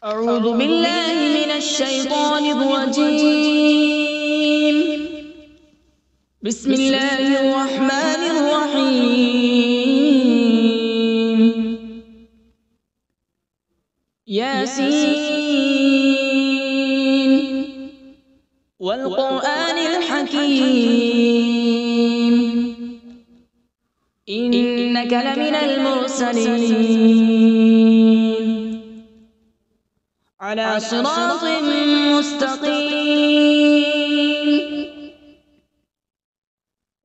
أعوذ بالله من الشيطان الرجيم. بسم الله الرحمن الرحيم. ياسين والقرآن الحكيم إنك لمن المرسلين على صراط مستقيم.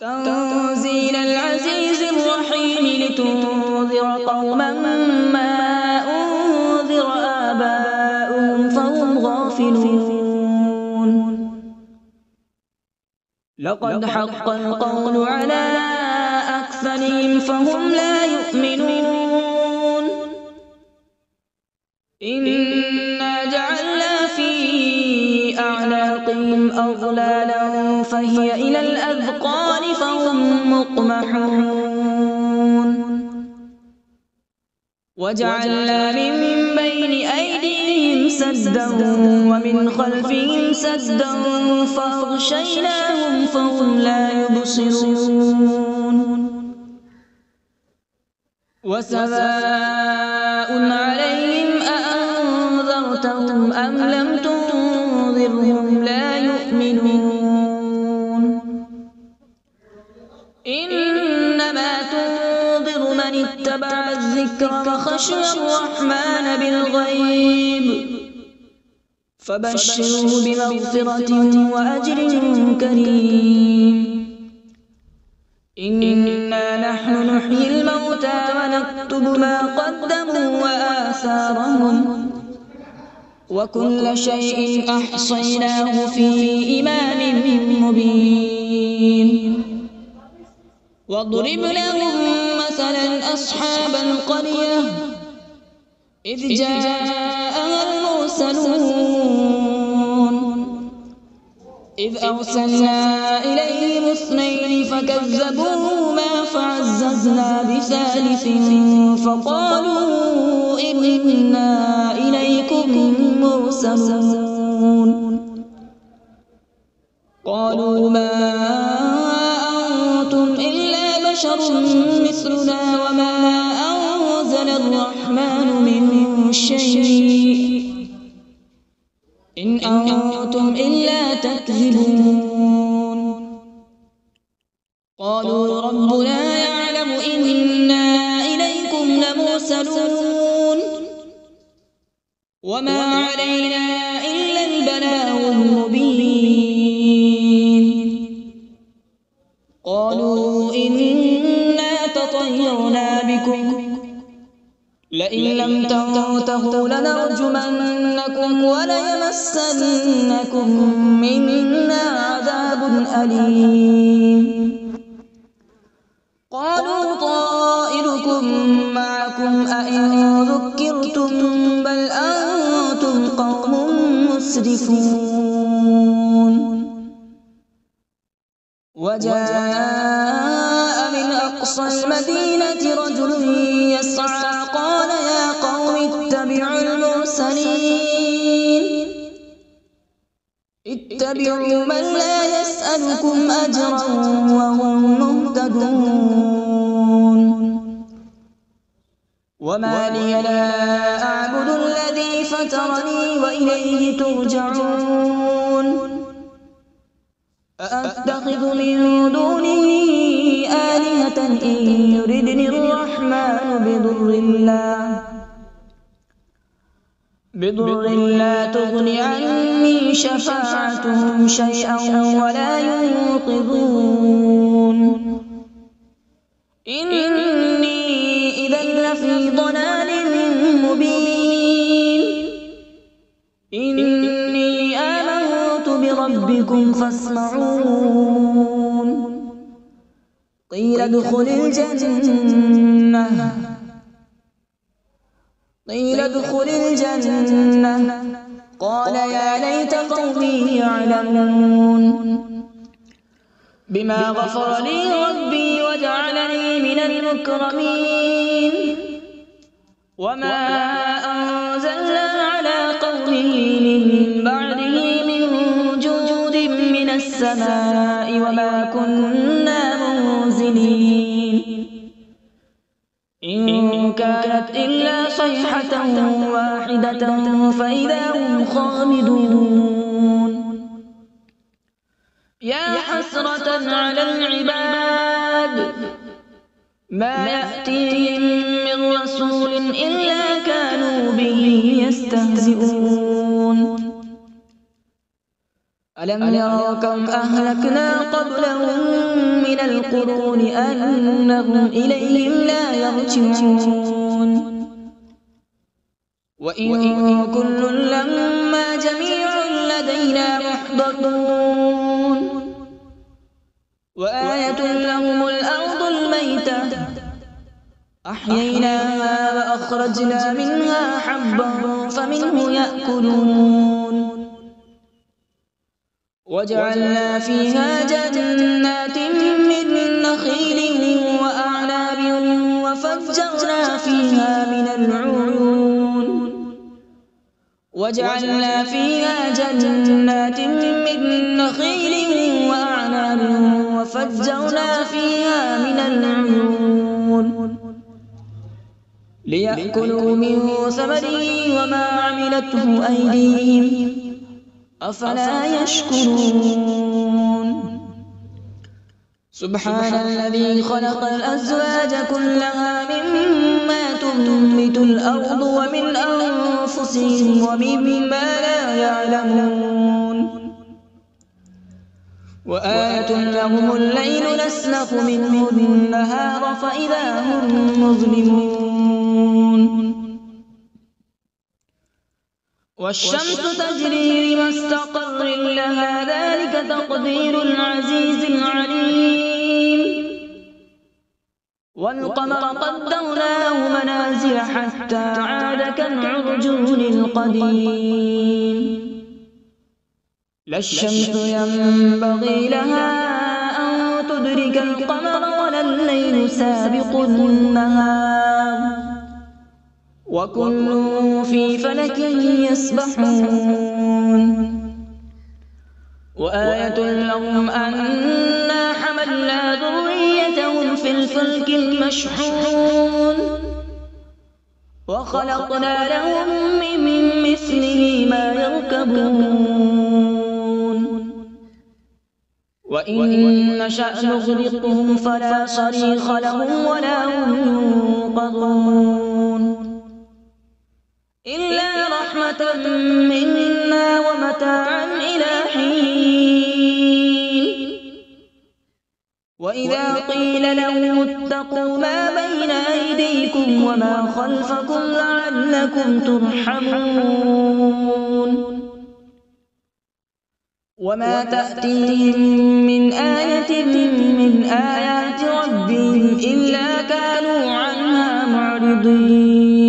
تنزيل العزيز الرحيم لتنذر قوما ما أنذر آباؤهم فهم غافلون. لقد حق القول على أكثرهم فهم لا يؤمنون. إنا جعلنا في أعناقهم أغلالا فهي إلى الأذقان فهم مقمحون. وجعلنا من بين أيديهم سدا ومن خلفهم سدا فأغشيناهم فهم لا يبصرون. وسواء عليهم أأنذرتهم أم لم تنذرهم لا يؤمنون. إنما تنذر من اتبع الذكر وخشي الرحمن بالغيب فبشره بمغفرة وأجر كريم. إنا نحن نحيي الموتى ونكتب ما قدموا وآثارهم وكل شيء أحصيناه في إمام مبين. واضرب لهم مثلا أصحاب القرية إذ جاءها المرسلون إذ أرسلنا إليهم اثنين فكذبوهما فعززنا بثالث فقالوا إنا إليكم مرسلون. قالوا ما أنتم إلا بشر مثلنا وما أنزل الرحمن من شيء إن أنتم إلا تكذبون. قالوا ربنا يعلم إنا إليكم لمرسلون وما علينا إلا البلاغ المبين. قالوا إنا تطيرنا بكم لئن لم تنتهوا لنرجمنكم وليمسنكم منا عذاب أليم. قالوا طائركم معكم أئن ذكرتم بل أنتم قوم مسرفون. وجاء من أقصى المدينة رجل يسعى قال يا قوم اتبعوا المرسلين اتبعوا من لا يسألكم أجرا وهم مهتدون. وما لي لا أعبد الذي فطرني وإليه ترجعون. أأتخذ من دونه آلهة إن يردني الرحمن بضر لا تغن عني شفاعتهم شيئا ولا ينقذون. إني إذا لفي ضلال مبين. إني آمنت بربكم فاسمعون. قيل ادخل الجنة قال يا ليت قومي يعلمون بما غفر لي ربي وجعلني من المكرمين. وما أنزلنا على بعده من جود من السماء وما كنا منزلين إن كانت إلا صيحة واحدة فإذا هم خامدون يا حسرة على العباد ما يأتيهم من رسول إلا كانوا به يستهزئون ألم يروا كم أهلكنا قبلهم من القرون أنهم إليهم لا يرجعون وإن كل لما جميع لدينا محضرون وآية لهم الأرض الميتة أحييناها وأخرجنا منها حبا فمنه يأكلون وجعلنا فيها جنات من نخيل وأعناب وفجرنا فيها من العيون وجعلنا فيها جنات من نخيل وأعناب وفجرنا فيها من العيون ليأكلوا من ثمره وما عملته أيديهم أفلا يشكرون سبحان الذي خلق الأزواج كلها مما تنبت الأرض ومن أنفسهم ومما لا يعلمون وآية لهم الليل نسلخ منه النهار فإذا هم مظلمون والشمس تجري لمستقر لها ذلك تقدير العزيز العليم والقمر قدرناه منازل حتى عاد كالعرجون القديم لا الشمس ينبغي لها أن تدرك القمر ولا الليل سابق النهار وكل في فلك يسبحون وآية لهم أنا حملنا ذريتهم في الفلك المشحون وخلقنا لهم من مثله ما يركبون وإن نشأ نغرقهم فلا صريخ لهم ولا هم ينقذون إلا رحمة منا ومتاعا إلى حين وإذا قيل لهم اتقوا ما بين أيديكم وما خلفكم لعلكم ترحمون وما تأتيهم من آية من آيات ربهم إلا كانوا عنها معرضين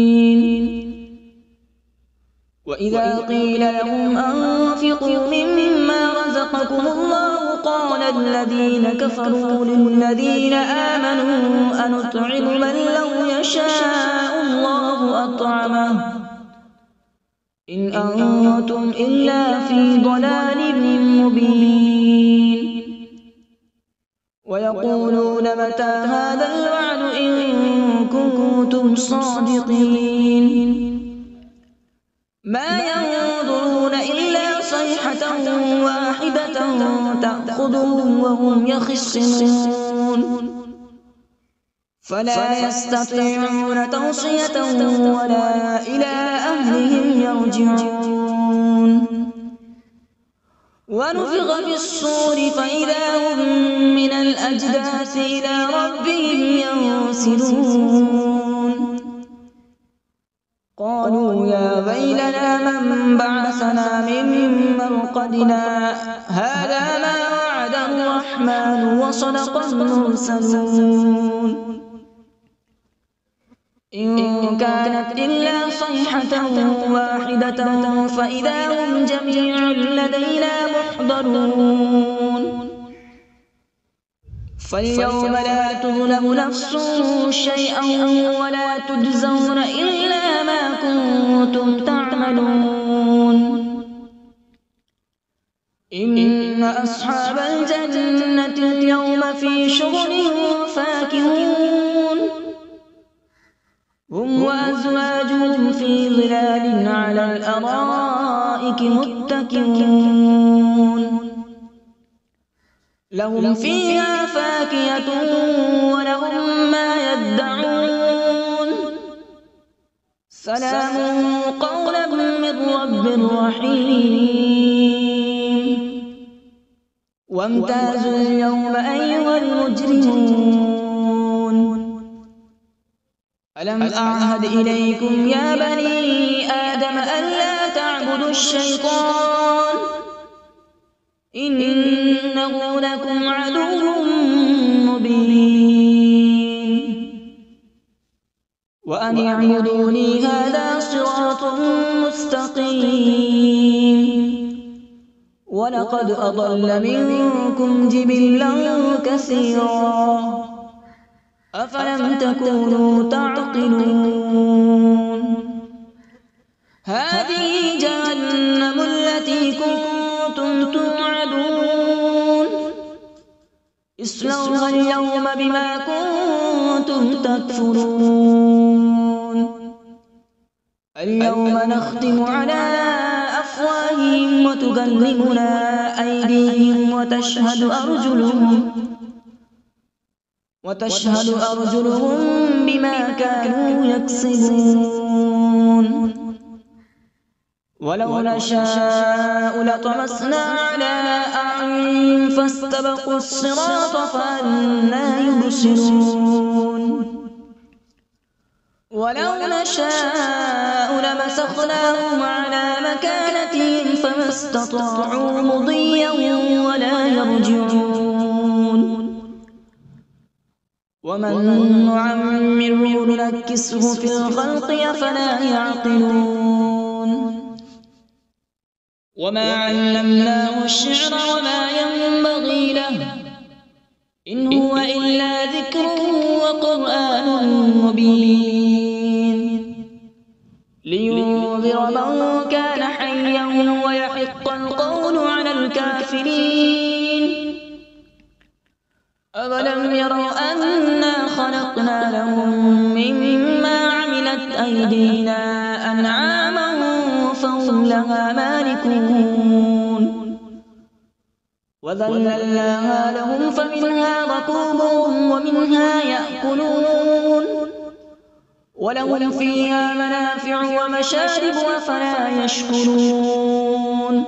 وإذا قيل لهم أنفقوا مما رزقكم الله قال الذين كفروا للذين آمنوا أنطعم من لو يشاء الله أطعمه إن أنتم إلا في ضلال مبين ويقولون متى هذا الوعد إن كنتم صادقين ما ينظرون إلا صيحة واحدة تأخذهم وهم يخصمون فلا يستطيعون توصية ولا إلى أهلهم يرجعون ونفخ في الصور فإذا هم من الأجداث إلى ربهم ينسلون قالوا يا ويلنا من بعثنا من مرقدنا هذا ما وعد الرحمن وصدق المرسلون إن كانت إلا صيحة واحدة فإذا هم جميع لدينا محضرون فاليوم لا تظلم نفس شيئا ولا تجزون إلا ما كنتم تعملون إن أصحاب الجنة اليوم في شغل فاكهون هم وأزواجهم في ظلال على الأرائك متكئون لهم فيها فاكهة ولهم ما يدعون سلام قولا من رب رحيم وامتازوا اليوم أيها المجرمون ألم أعهد إليكم يا بني آدم ألا تعبدوا الشيطان إنه لكم عدو مبين وأن اعبدوني هذا صراط مستقيم ولقد أضل منكم جبلا كثيرا أفلم تكونوا تعقلون هذه جهنم التي كنتم توعدون اصلوها اليوم بما كنتم تكفرون اليوم نختم على أفواههم وتكلمنا أيديهم وتشهد أرجلهم بما كانوا يكسبون ولو نشاء لطمسنا على أعينهم فاستبقوا الصراط فأنى يبصرون ولو نشاء لمسخناهم على مكانتهم فما استطاعوا مضيا ولا يرجعون ومن نعمره ننكسه في الخلق أفلا يعقلون وما علمناه الشعر وما ينبغي له إن هو إلا ذكر وقرآن مبين لينذر من كان حيا ويحق القول على الكافرين أولم يروا أنا خلقنا لهم مما عملت أيدينا أنعاما فهم لها مالكون وذللناها لهم فمنها ركوبهم ومنها يأكلون ولهم فيها منافع ومشارب أفلا يشكرون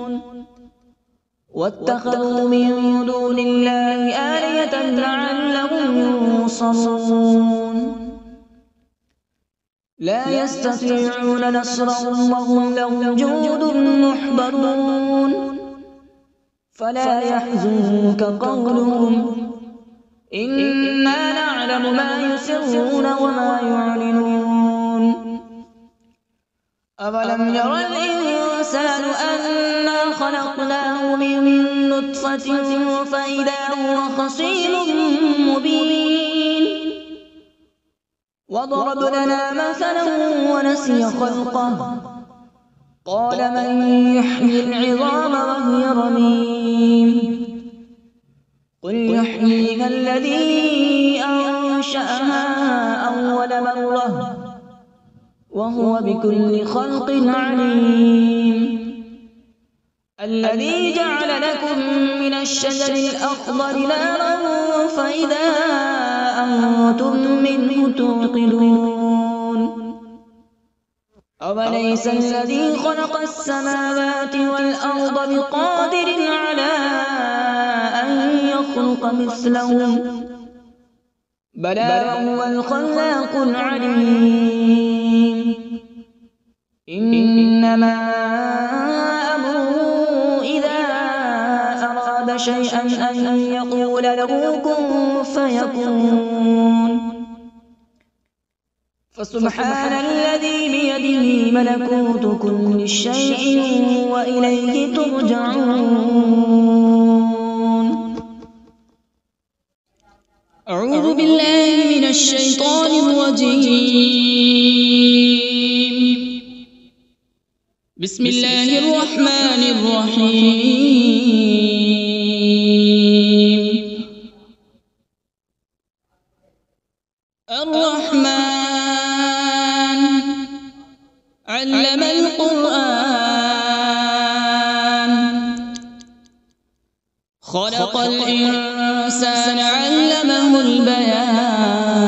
واتخذوا من دون الله آلهة لعلهم ينصرون لا يستطيعون نصرهم وهم لهم جند محضرون فلا يحزنك قولهم إنا نعلم ما يسرون وما يعلنون أولم ير الإنسان أنا خلقناه من نطفة فإذا هو خصيم مبين وضرب لنا مثلا ونسي خلقه قال من يحيي العظام وهي رميم قل يحييها الذي أنشأها أول مرة وهو بكل خلق عليم الذي جعل لكم من الشجر الأخضر نارا فإذا أنتم منه توقدون أوليس الذي خلق السماوات والأرض بقادر على أن يخلق مثلهم بلى وهو الخلاق العليم إنما أمره إذا أراد شيئا أن يقول له كن فيكون فسبحان الذي بيده ملكوت كل شيء وإليه ترجعون. أعوذ بالله من الشيطان الرجيم. بسم الله الرحمن الرحيم. القرآن خلق الإنسان علمه البيان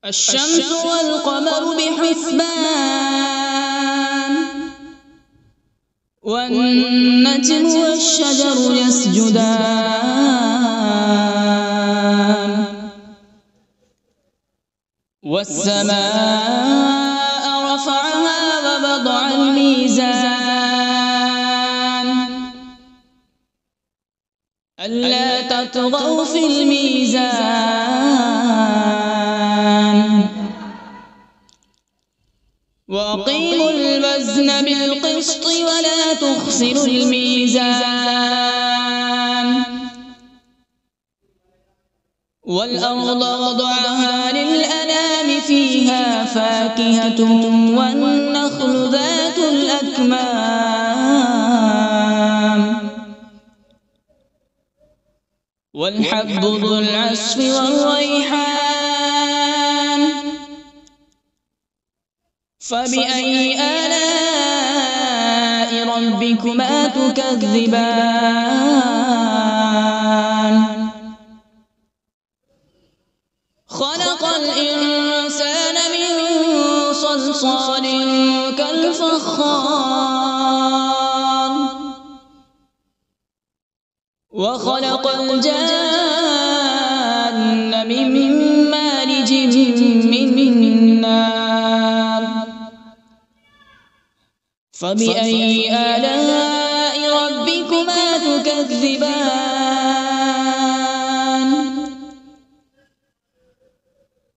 الشمس والقمر بحسبان والنجم والشجر يسجدان والسماء رفعها ووضع الميزان ألا تطغوا في الميزان وأقيموا الوزن بالقسط ولا تخسروا الميزان والأرض وضعها للأنام فيها فاكهة والنخل ذات الأكمام والحب ذو العصف والريحان فبأي آلاء ربكما تكذبان خلق الإنسان من صلصال كالفخار وخلق الجان من مارج من نار فبأي آلاء ربكما تكذبان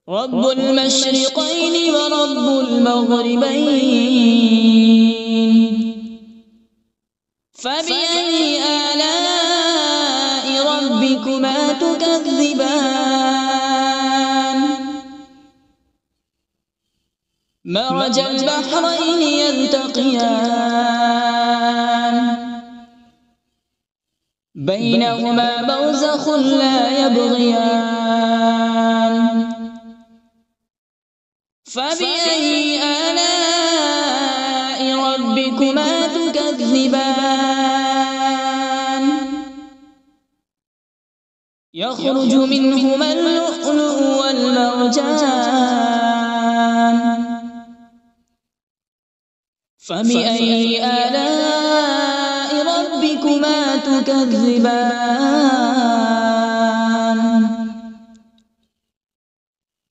رب المشرقين ورب المغربين فبأي آلاء ربكما تكذبان مرج البحرين يلتقيان بينهما برزخ لا يبغيان فبأي آلاء ربكما تكذبان يخرج منهما اللؤلؤ والمرجان فبأي آلاء ربكما تكذبان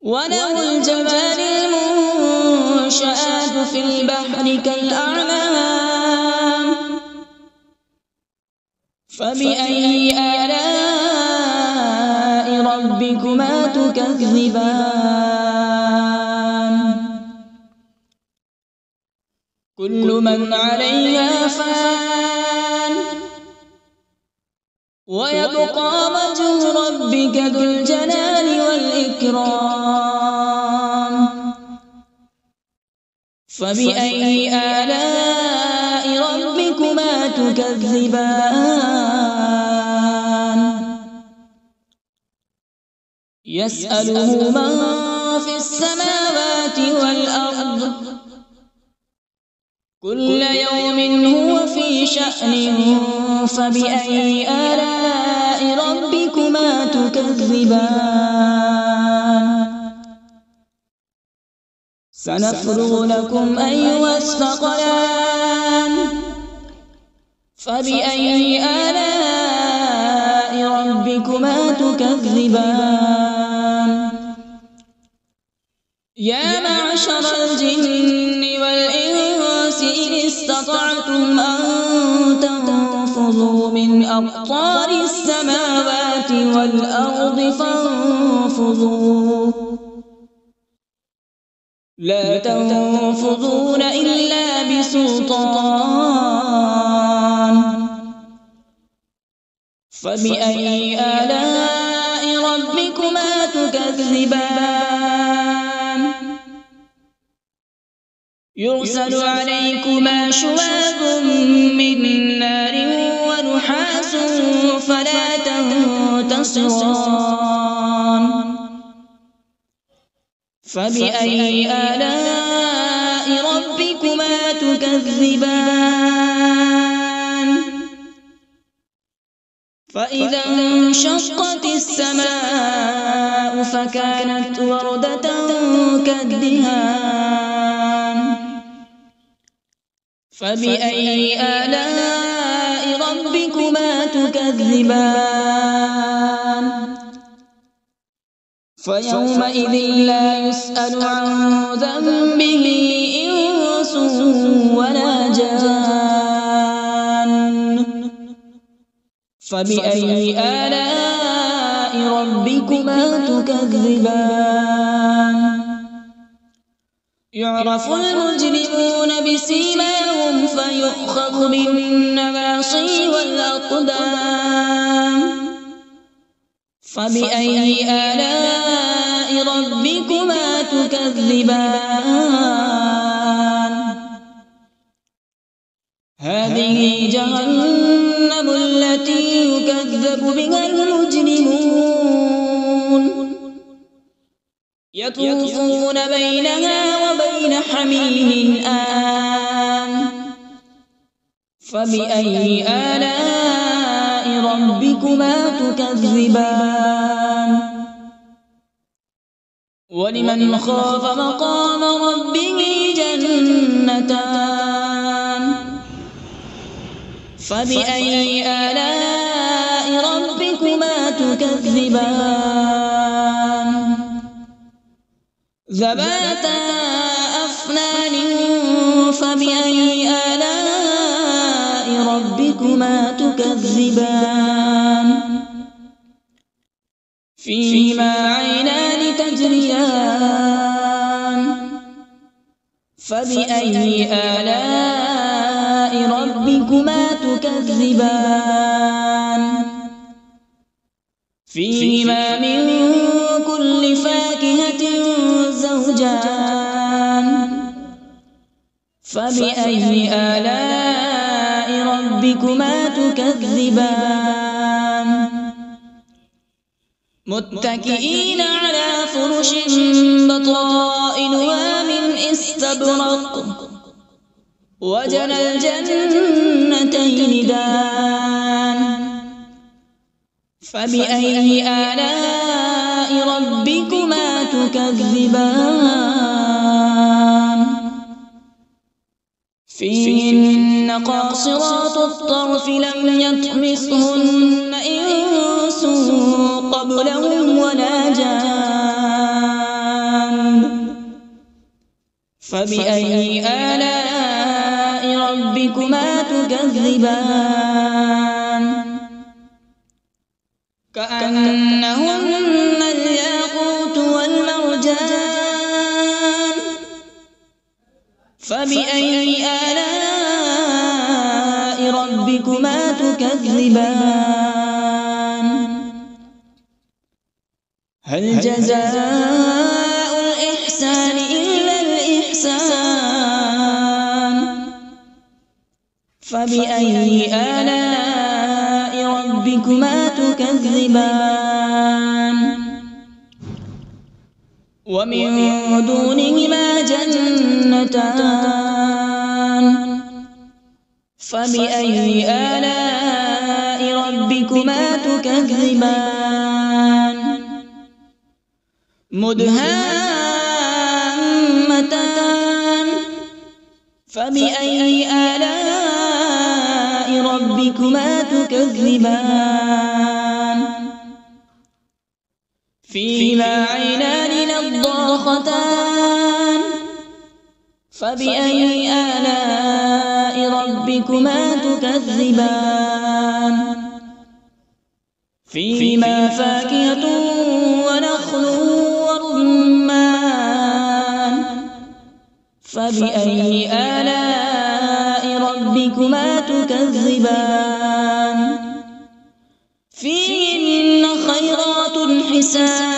وله الجوار المنشآت في البحر كالأعلام فبأي آلاء ربكما تكذبان كل من عليها فان ويبقى وجه ربك ذو الجلال والإكرام فبأي آلاء ربكما تكذبان يسأله من في السماوات والأرض كل يوم هو في شأن فبأي آلاء ربكما تكذبان سنفرغ لكم أيها الثقلان فبأي آلاء ربكما تكذبان يا معشر الجن والإنس إن استطعتم أن تنفذوا من أقطار السماوات والأرض فانفذوا لا تنفذون إلا بسلطان فبأي آلاء ربكما تكذبان يرسل عليكما شواظ من نار ونحاس فلا تنتصران فبأي آلاء ربكما تكذبان فإذا انشقت السماء فكانت وردة كالدهان فبأي آلاء ربكما تكذبان فيومئذ لا يسأل عن ذنبه إنس ولا جان فبأي آلاء ربكما تكذبان يعرف المجرمون بسيماهم فيؤخذ بالنواصي والأقدام فبأي آلاء ربكما تكذبان هذه جهنم التي يكذب بها المجرمون يطوفون بينها وبين حميم آن فبأي آلاء ربكما تكذبان ولمن خاف مقام ربه جنتان فبأي آلاء ربكما تكذبان ذواتا أفنان فبأي آلاء ربكما تكذبان فيهما عينان تجريان فبأي آلاء ربكما تكذبان فيهما من كل فاكهة زوجان فبأي آلاء ربكما تكذبان متكئين على فرش بطائنها من استبرق وجنى الجنتين دان فبأي آلاء ربكما تكذبان فيهن قاصرات الطرف لم يطمثهن إنس قبلهم ولا جان فبأي آلاء ربكما تكذبان كأنهن الياقوت والمرجان فبأي آلاء ربكما تكذبان هل جزاء الإحسان إلا الإحسان فبأي آلاء ربكما تكذبان ومن دونهما جنتان فبأي آلاء ربكما تكذبان مدهامتان فبأي آلاء ربكما تكذبان فيهما عينان نضاختان فبأي آلاء ربكما تكذبان فيهما فاكهة ونخل ورمان فبأي آلاء ربكما تكذبان فيهن خيرات حسان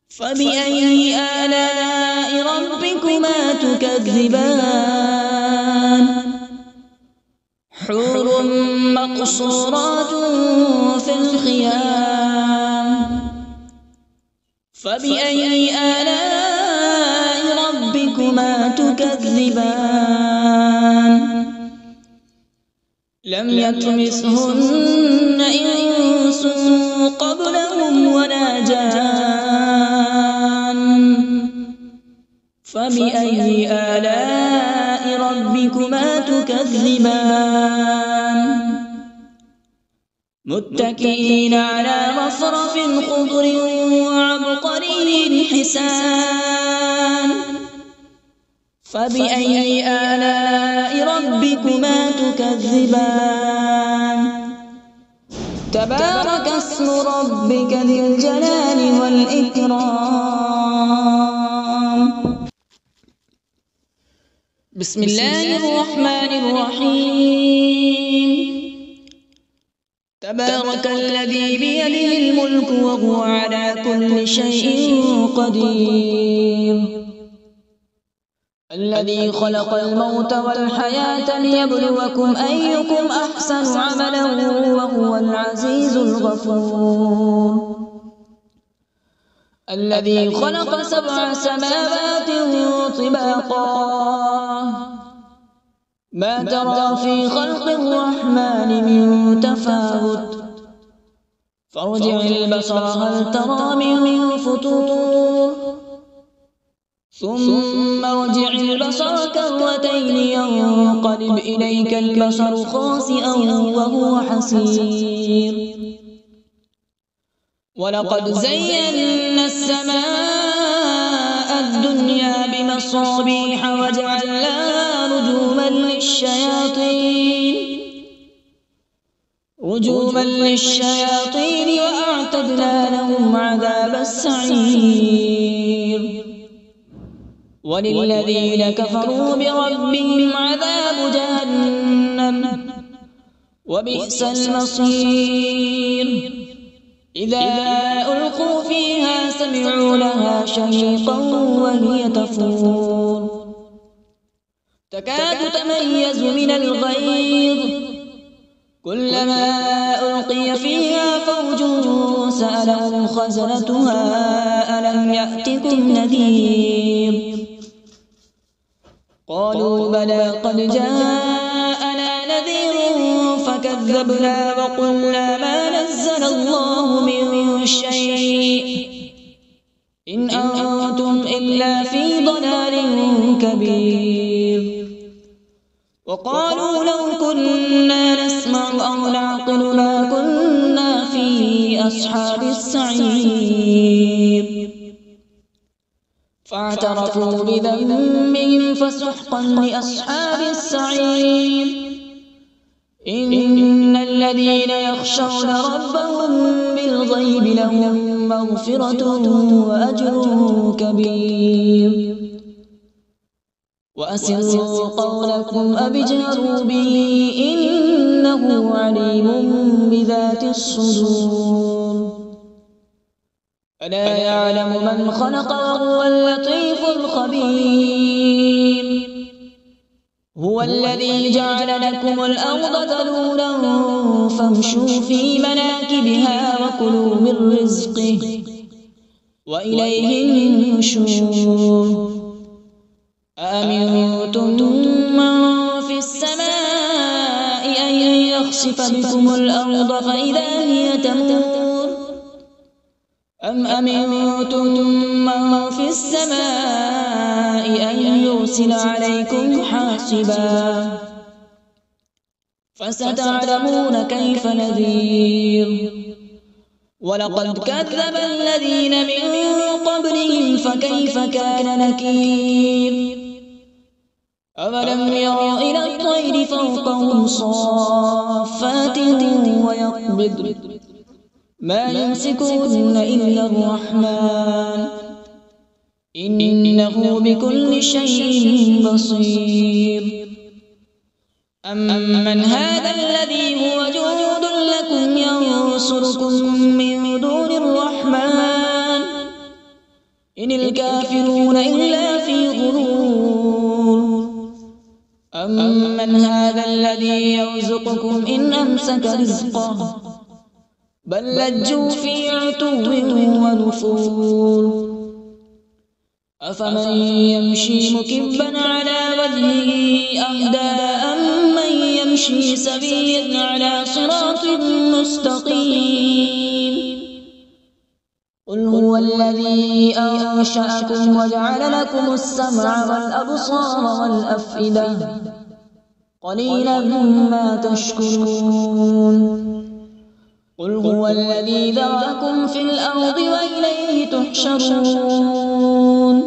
فبأي آلاء ربكما تكذبان حور مقصورات في الخيام فبأي آلاء ربكما تكذبان لم يطمثهن إنس قبلهم ولا جان فبأي آلاء ربكما تكذبان متكئين على مصرف خضر وعبقري حسان فبأي آلاء ربكما تكذبان تبارك اسم ربك ذي الجلال والإكرام بسم الله الرحمن الرحيم تبارك الذي بيده الملك وهو على كل شيء قدير الذي خلق الموت والحياة ليبلوكم أيكم أحسن عملا وهو العزيز الغفور الذي خلق 7 سماوات طباقا ما ترى في خلق الرحمن من تفاوت فارجع البصر هل ترى من فطور ثم ارجع البصر كرتين ينقلب إليك البصر خاسئا وهو حسير ولقد زينا السماء الدنيا بمصابيح وجعلناها رجوما للشياطين وأعتدنا لهم عذاب السعير وللذين كفروا بربهم عذاب جهنم وبئس المصير إذا ألقوا فيها سمعوا لها شهيقا وهي تفور تكاد تميز من الغيظ كلما ألقي فيها فوج سألهم خزنتها ألم يأتكم نذير قالوا بلى قد جاءنا نذير فكذبنا وقلنا ما نزل الله من شيء إن أنتم إلا في ضلال كبير وقالوا لو كنا نسمع أو نعقل ما كنا في أصحاب السعير فاعترفوا بذنبهم فسحقا لأصحاب السعير إن الذين يخشون ربهم بالغيب لهم مغفرة وأجر كبير وأسروا قولكم أو اجهروا به إنه عليم بذات الصدور ألا يعلم من خلق وهو اللطيف الخبير هو الذي جعل لكم الأرض ذلولا فامشوا في مناكبها وكلوا من رزقه وإليه النشور أأمنتم من في السماء أن يخسف بكم الأرض فإذا هي تمور أم أمنتم من في السماء أن يرسل عليكم حاصبا فستعلمون كيف نذير ولقد كذب الذين من قبلهم فكيف كان نكير أولم يروا إلى الطير فوقهم صافات ويقبض ما يمسكهن إلا الرحمن إنه بكل شيء بصير أمن هذا الذي هو جند لكم ينصركم من دون الرحمن إن الكافرون إلا في غرور أمن هذا الذي يرزقكم إن أمسك رزقه بل لجوا في عتو ونفور أفمن يمشي مكبا على وجهه أهدى أمن يمشي سويا على صراط مستقيم قل هو الذي أنشأكم وجعل لكم السمع والأبصار والأفئدة قليلا ما تشكرون قل هو الذي ذرأكم في الأرض وإليه تحشرون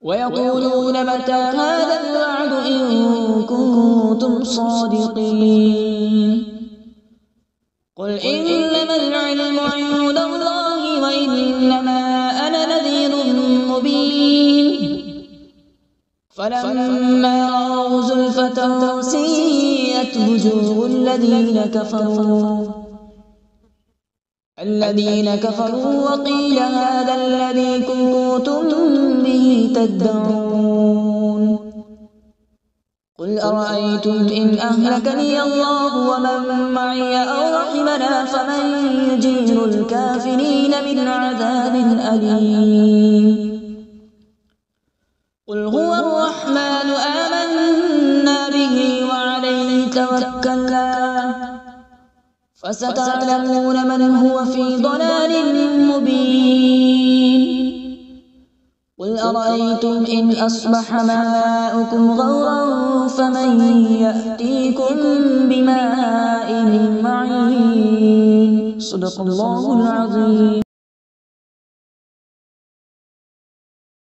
ويقولون متى هذا الوعد إن كنتم صادقين قل إنما العلم عند الله وإنما أنا نذير مبين فلما رأوا زلفة سيئت وجوه الذين كفروا وقيل هذا الذي كنتم به تدعون قل أرأيتم إن أهلكني الله ومن معي أو رحمنا فمن يجير الكافرين من عذاب أليم قل هو الرحمن آمنا به وعليه توكلنا فستعلمون من هو في ضلال مبين قل أرأيتم إن أصبح ماؤكم غورا فمن يأتيكم بماء معين صدق الله العظيم.